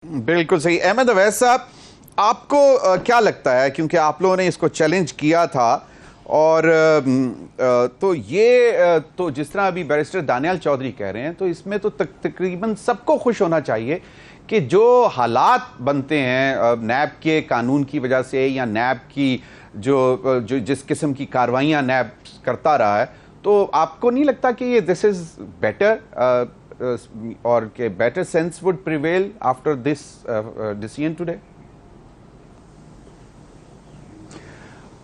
بالکل صحیح. احمد اویس صاحب، آپ کو کیا لگتا ہے، کیونکہ آپ لوگوں نے اس کو چیلنج کیا تھا اور تو یہ تو جس طرح ابھی بیرسٹر دانیال چودھری کہہ رہے ہیں تو اس میں تو تقریباً سب کو خوش ہونا چاہیے کہ جو حالات بنتے ہیں نیب کے قانون کی وجہ سے یا نیب کی جو جس قسم کی کاروائیاں نیب کرتا رہا ہے، تو آپ کو نہیں لگتا کہ یہ دس از بیٹر اور کہ better sense would prevail after this decision today?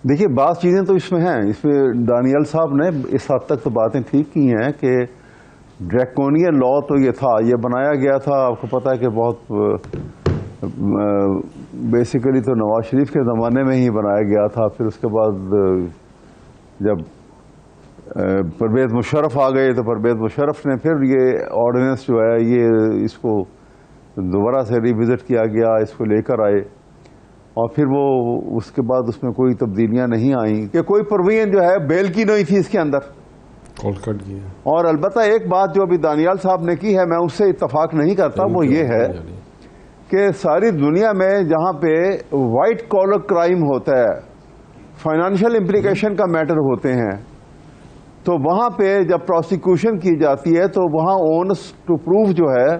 دیکھیے، بعض چیزیں تو اس میں ہیں. اس میں دانیال صاحب نے اس حد تک تو باتیں ٹھیک کی ہیں کہ ڈریکونین لا تو یہ تھا، یہ بنایا گیا تھا. آپ کو پتہ ہے کہ بہت بیسیکلی تو نواز شریف کے زمانے میں ہی بنایا گیا تھا. پھر اس کے بعد جب پرویز مشرف آ گئے تو پرویز مشرف نے پھر یہ آرڈیننس جو ہے یہ اس کو دوبارہ سے ریوزٹ کیا گیا، اس کو لے کر آئے اور پھر وہ اس کے بعد اس میں کوئی تبدیلیاں نہیں آئیں کہ کوئی پروین جو ہے بیل کی نہیں تھی اس کے اندر. اور البتہ ایک بات جو ابھی دانیال صاحب نے کی ہے میں اس سے اتفاق نہیں کرتا، وہ یہ ہے کہ ساری دنیا میں جہاں پہ وائٹ کالر کرائم ہوتا ہے، فائنانشیل امپلیکیشن کا میٹر ہوتے ہیں، تو وہاں پہ جب پروسیکیوشن کی جاتی ہے تو وہاں اونس ٹو پروف جو ہے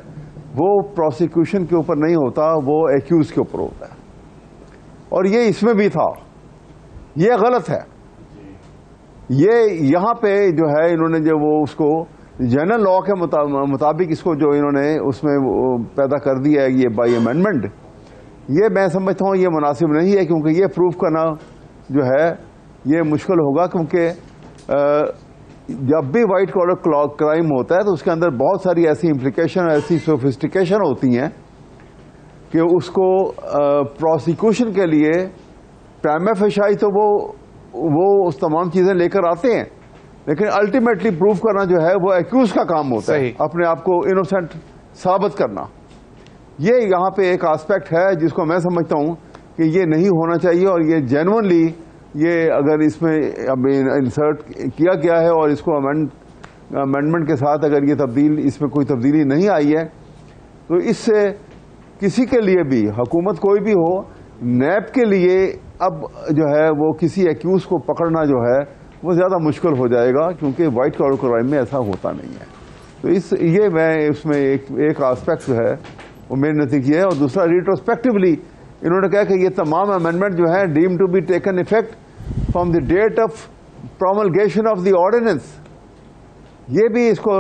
وہ پروسیکیوشن کے اوپر نہیں ہوتا، وہ ایکیوز کے اوپر ہوتا ہے. اور یہ اس میں بھی تھا. یہ غلط ہے. یہ یہاں پہ جو ہے انہوں نے جو وہ اس کو جنرل لا کے مطابق اس کو جو انہوں نے اس میں پیدا کر دیا ہے یہ بائی امینڈمنٹ، یہ میں سمجھتا ہوں یہ مناسب نہیں ہے، کیونکہ یہ پروف کرنا جو ہے یہ مشکل ہوگا. کیونکہ جب بھی وائٹ کالر کرائم ہوتا ہے تو اس کے اندر بہت ساری ایسی امپلیکیشن، ایسی سوفسٹیکیشن ہوتی ہیں کہ اس کو پروسیکیوشن کے لیے پرائما فیشائی تو وہ اس تمام چیزیں لے کر آتے ہیں، لیکن الٹیمیٹلی پروف کرنا جو ہے وہ ایکیوز کا کام ہوتا ہے، اپنے آپ کو انوسینٹ ثابت کرنا. یہ یہاں پہ ایک آسپیکٹ ہے جس کو میں سمجھتا ہوں کہ یہ نہیں ہونا چاہیے. اور یہ جینونلی یہ اگر اس میں اب انسرٹ کیا گیا ہے اور اس کو امینڈمنٹ کے ساتھ اگر یہ اس میں کوئی تبدیلی نہیں آئی ہے تو اس سے کسی کے لیے بھی، حکومت کوئی بھی ہو، نیب کے لیے اب جو ہے وہ کسی ایکیوز کو پکڑنا جو ہے وہ زیادہ مشکل ہو جائے گا، کیونکہ وائٹ کالر کرائم میں ایسا ہوتا نہیں ہے. تو یہ میں اس میں ایک آسپیکٹ جو ہے وہ میرے نزدیک یہ ہے. اور دوسرا ریٹروسپیکٹولی انہوں نے کہا کہ یہ تمام امینڈمنٹ جو ہے deemed to be taken effect from the date of promulgation of the ordinance. یہ بھی اس کو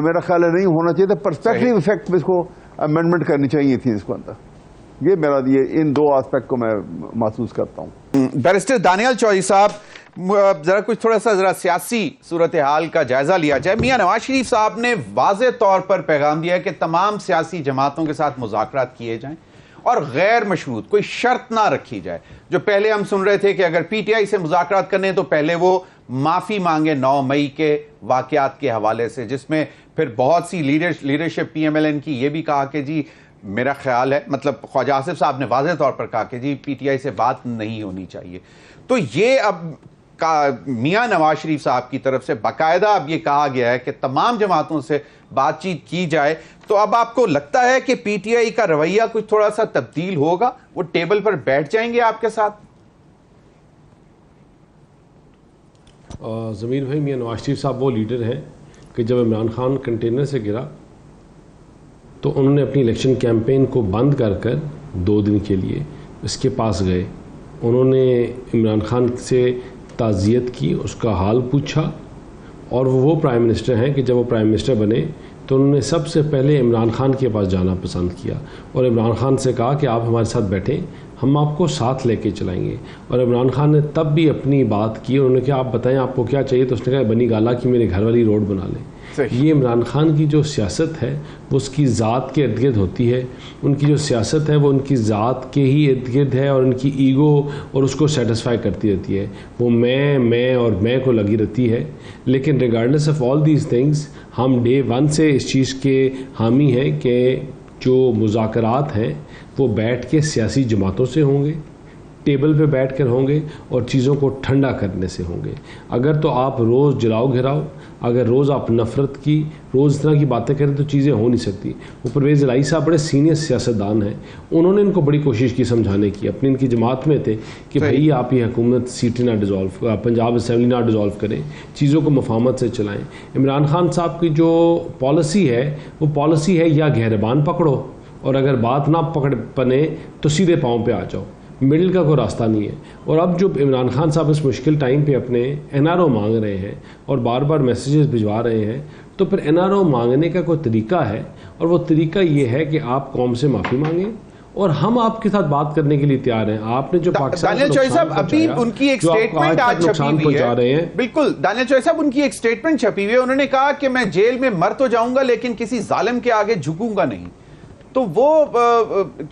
میرا خیال ہے نہیں ہونا چاہیے تھا. پرسپیکٹو افیکٹ میں اس کو امینڈمنٹ کرنی چاہیے تھی اس کو اندر. یہ میرا ان دو آسپیکٹ کو میں محسوس کرتا ہوں. بیرسٹر دانیال چودھری صاحب، ذرا کچھ تھوڑا سا سیاسی صورتحال کا جائزہ لیا جائے. میاں نواز شریف صاحب نے واضح طور پر پیغام دیا ہے کہ تمام سیاسی جماعتوں کے ساتھ مذاکرات کیے جائیں اور غیر مشروط کوئی شرط نہ رکھی جائے. جو پہلے ہم سن رہے تھے کہ اگر پی ٹی آئی سے مذاکرات کرنے تو پہلے وہ معافی مانگے 9 مئی کے واقعات کے حوالے سے، جس میں پھر بہت سی leadership P M L N کی یہ بھی کہا کہ جی میرا خیال ہے، مطلب خواجہ آصف صاحب نے واضح طور پر کہا کہ جی پی ٹی آئی سے بات نہیں ہونی چاہیے. تو یہ اب میاں نواز شریف صاحب کی طرف سے باقاعدہ اب یہ کہا گیا ہے کہ تمام جماعتوں سے بات چیت کی جائے. تو اب آپ کو لگتا ہے کہ پی ٹی آئی کا رویہ کچھ تھوڑا سا تبدیل ہوگا، وہ ٹیبل پر بیٹھ جائیں گے آپ کے ساتھ؟ ضمیر بھائی، میاں نواز شریف صاحب وہ لیڈر ہیں کہ جب عمران خان کنٹینر سے گرا تو انہوں نے اپنی الیکشن کیمپین کو بند کر 2 دن کے لیے اس کے پاس گئے. انہوں نے عمران خان سے تعزیت کی، اس کا حال پوچھا، اور وہ پرائم منسٹر ہیں کہ جب وہ پرائم منسٹر بنے تو انہوں نے سب سے پہلے عمران خان کے پاس جانا پسند کیا اور عمران خان سے کہا کہ آپ ہمارے ساتھ بیٹھیں، ہم آپ کو ساتھ لے کے چلائیں گے. اور عمران خان نے تب بھی اپنی بات کی. انہوں نے کہا آپ بتائیں آپ کو کیا چاہیے، تو اس نے کہا بنی گالا کی میرے گھر والی روڈ بنا لیں. یہ عمران خان کی جو سیاست ہے وہ اس کی ذات کے ارد گرد ہوتی ہے. ان کی جو سیاست ہے وہ ان کی ذات کے ہی ارد گرد ہے اور ان کی ایگو اور اس کو سیٹسفائی کرتی رہتی ہے. وہ میں کو لگی رہتی ہے. لیکن regardless of all these things ہم ڈے 1 سے اس چیز کے حامی ہیں کہ جو مذاکرات ہیں وہ بیٹھ کے سیاسی جماعتوں سے ہوں گے، ٹیبل پہ بیٹھ کر ہوں گے اور چیزوں کو ٹھنڈا کرنے سے ہوں گے. اگر تو آپ روز جلاؤ گھراؤ، اگر روز آپ نفرت کی، روز اس طرح کی باتیں کریں تو چیزیں ہو نہیں سکتی. وہ پرویز الہی صاحب بڑے سینئر سیاستدان ہیں، انہوں نے ان کو بڑی کوشش کی سمجھانے کی، اپنی ان کی جماعت میں تھے کہ بھائی آپ یہ حکومت سیٹیں نہ ڈیزالو، پنجاب اسمبلی نہ ڈیزالو کریں، چیزوں کو مفاہمت سے چلائیں. عمران خان صاحب کی جو پالیسی ہے وہ پالیسی ہے یا گہربان پکڑو اور اگر بات نہ پکڑ پنے تو سیدھے پاؤں پہ آ جاؤ، مڈل کا کوئی راستہ نہیں ہے. اور اب جو عمران خان صاحب اس مشکل ٹائم پہ اپنے NRO مانگ رہے ہیں اور بار بار میسیجز بھجوا رہے ہیں، تو پھر NRO مانگنے کا کوئی طریقہ ہے، اور وہ طریقہ یہ ہے کہ آپ قوم سے معافی مانگیں اور ہم آپ کے ساتھ بات کرنے کے لیے تیار ہیں. آپ نے جو پاکستان دانیال چوہدری صاحب ابھی ان کی ایک سٹیٹمنٹ آج چھپی ہوئی ہے، بالکل دانیال چوہدری صاحب ان کی ایک سٹیٹمنٹ چھپی ہوئی ہے، انہوں نے کہا کہ میں جیل میں مر تو جاؤں گا لیکن کسی ظالم کے آگے جھکوں گا نہیں. تو وہ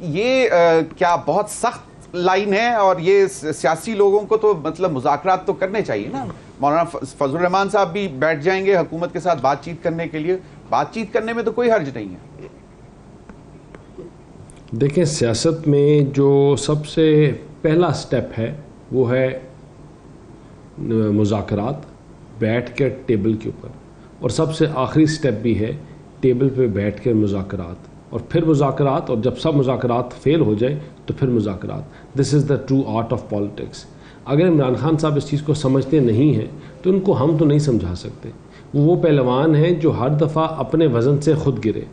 یہ کیا بہت سخت لائن ہے، اور یہ سیاسی لوگوں کو تو مطلب مذاکرات تو کرنے چاہیے نا. مولانا فضل الرحمان صاحب بھی بیٹھ جائیں گے حکومت کے ساتھ بات چیت کرنے کے لیے، بات چیت کرنے میں تو کوئی حرج نہیں ہے. دیکھیں سیاست میں جو سب سے پہلا سٹیپ ہے وہ ہے مذاکرات، بیٹھ کر ٹیبل کے اوپر، اور سب سے آخری سٹیپ بھی ہے ٹیبل پہ بیٹھ کر مذاکرات، اور پھر مذاکرات، اور جب سب مذاکرات فیل ہو جائیں تو پھر مذاکرات. This is the true art of politics. اگر عمران خان صاحب اس چیز کو سمجھتے نہیں ہیں تو ان کو ہم تو نہیں سمجھا سکتے. وہ پہلوان ہیں جو ہر دفعہ اپنے وزن سے خود گرے،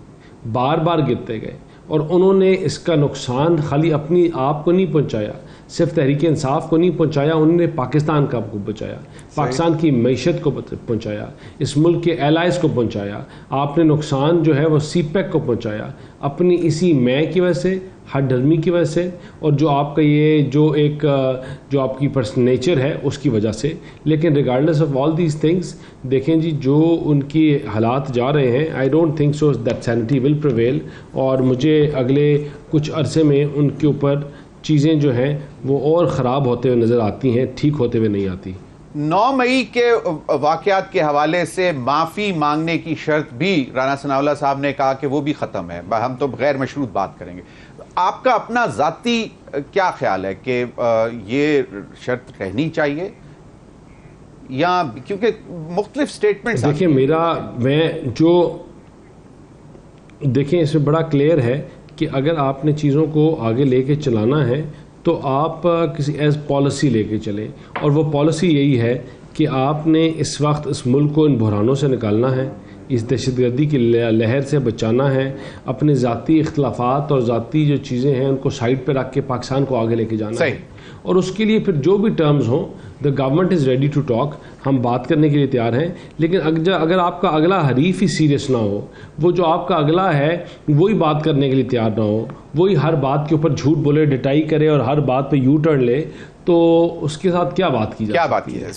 بار بار گرتے گئے، اور انہوں نے اس کا نقصان خالی اپنی آپ کو نہیں پہنچایا، صرف تحریک انصاف کو نہیں پہنچایا، انہوں نے پاکستان کو بچایا، پاکستان کی معیشت کو پہنچایا، اس ملک کے الائز کو پہنچایا. آپ نے نقصان جو ہے وہ سی پیک کو پہنچایا اپنی اسی میں کی وجہ سے، ہر ڈرمی کی وجہ سے، اور جو آپ کا یہ جو آپ کی پرسنل نیچر ہے اس کی وجہ سے. لیکن regardless of all these things, دیکھیں جی جو ان کی حالات جا رہے ہیں، I don't think so that centi will prevail, اور مجھے اگلے کچھ عرصے میں ان کے اوپر چیزیں جو ہیں وہ اور خراب ہوتے ہوئے نظر آتی ہیں، ٹھیک ہوتے ہوئے نہیں آتی. 9 مئی کے واقعات کے حوالے سے معافی مانگنے کی شرط بھی رانا ثناءاللہ صاحب نے کہا کہ وہ بھی ختم ہے، ہم تو غیر مشروط بات کریں گے. آپ کا اپنا ذاتی کیا خیال ہے کہ یہ شرط رہنی چاہیے، یا کیونکہ مختلف سٹیٹمنٹس؟ دیکھیں اس میں بڑا کلیئر ہے کہ اگر آپ نے چیزوں کو آگے لے کے چلانا ہے تو آپ کسی ایز پالیسی لے کے چلیں، اور وہ پالیسی یہی ہے کہ آپ نے اس وقت اس ملک کو ان بحرانوں سے نکالنا ہے، اس دہشت گردی کی لہر سے بچانا ہے، اپنے ذاتی اختلافات اور ذاتی جو چیزیں ہیں ان کو سائڈ پہ رکھ کے پاکستان کو آگے لے کے جانا ہے. اور اس کے لیے پھر جو بھی ٹرمز ہوں، the government is ready to talk, ہم بات کرنے کے لیے تیار ہیں. لیکن اگر آپ کا اگلا حریف ہی سیریس نہ ہو، وہ جو آپ کا اگلا ہے وہی بات کرنے کے لیے تیار نہ ہو، وہی ہر بات کے اوپر جھوٹ بولے، ڈٹائی کرے اور ہر بات پہ یو ٹرن لے، تو اس کے ساتھ کیا بات کی جائے؟